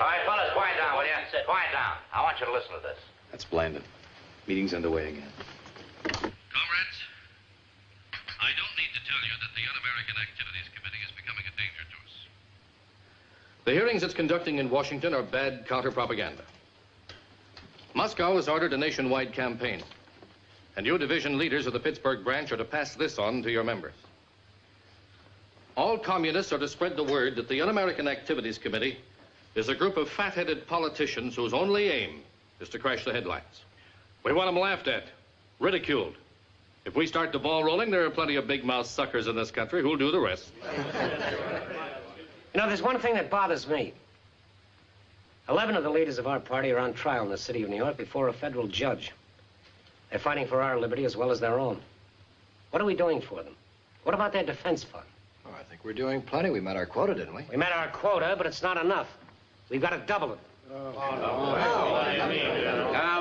All right, fellas, quiet down, will you? Quiet down. I want you to listen to this. That's splendid. Meeting's underway again. Comrades, I don't need to tell you that the Un-American Activities Committee is becoming a danger to us. The hearings it's conducting in Washington are bad counter-propaganda. Moscow has ordered a nationwide campaign, and you division leaders of the Pittsburgh branch are to pass this on to your members. All communists are to spread the word that the Un-American Activities Committee is a group of fat-headed politicians whose only aim is to crash the headlines. We want them laughed at, ridiculed. If we start the ball rolling, there are plenty of big-mouth suckers in this country who'll do the rest. You know, there's one thing that bothers me. 11 of the leaders of our party are on trial in the city of New York before a federal judge. They're fighting for our liberty as well as their own. What are we doing for them? What about their defense fund? Oh, I think we're doing plenty. We met our quota, didn't we? We met our quota, but it's not enough. We've got to double it.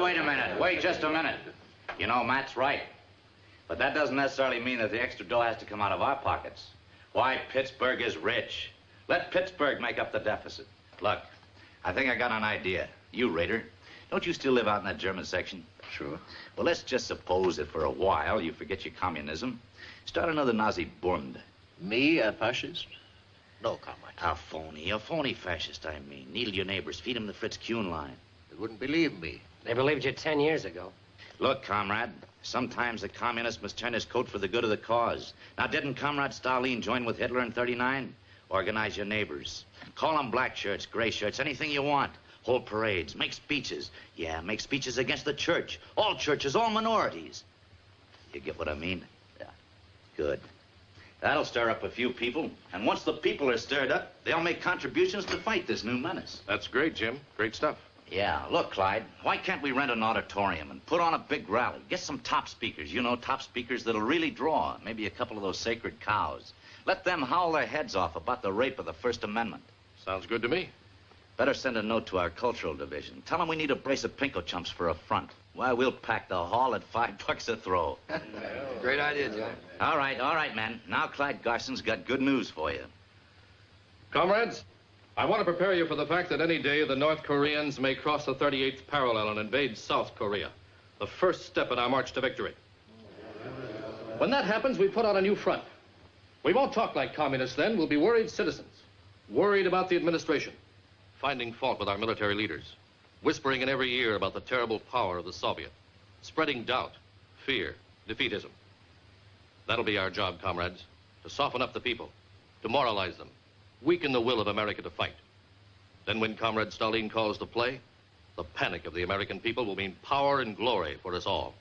Wait a minute. Wait just a minute. You know, Matt's right. But that doesn't necessarily mean that the extra dough has to come out of our pockets. Why, Pittsburgh is rich. Let Pittsburgh make up the deficit. Look, I think I got an idea. You, Raider, don't you still live out in that German section? Sure. Well, let's just suppose that for a while you forget your communism. Start another Nazi Bund. Me, a fascist? No, comrade. A phony fascist, I mean. Needle your neighbors. Feed them the Fritz Kuhn line. They wouldn't believe me. They believed you 10 years ago. Look, comrade, sometimes the communist must turn his coat for the good of the cause. Now, didn't Comrade Stalin join with Hitler in '39? Organize your neighbors. Call them black shirts, gray shirts, anything you want. Hold parades, make speeches. Yeah, make speeches against the church. All churches, all minorities. You get what I mean? Yeah. Good. That'll stir up a few people, and once the people are stirred up, they'll make contributions to fight this new menace. That's great, Jim. Great stuff. Yeah, look, Clyde, why can't we rent an auditorium and put on a big rally? Get some top speakers, you know, top speakers that'll really draw. Maybe a couple of those sacred cows. Let them howl their heads off about the rape of the First Amendment. Sounds good to me. Better send a note to our cultural division. Tell them we need a brace of pinko chumps for a front. Why, we'll pack the hall at $5 a throw. Great idea, John. All right, men. Now Clyde Garson's got good news for you. Comrades, I want to prepare you for the fact that any day the North Koreans may cross the 38th parallel and invade South Korea. The first step in our march to victory. When that happens, we put on a new front. We won't talk like communists then. We'll be worried citizens. Worried about the administration. Finding fault with our military leaders. Whispering in every ear about the terrible power of the Soviet. Spreading doubt, fear, defeatism. That'll be our job, comrades. To soften up the people. To moralize them. Weaken the will of America to fight. Then when Comrade Stalin calls the play, the panic of the American people will mean power and glory for us all.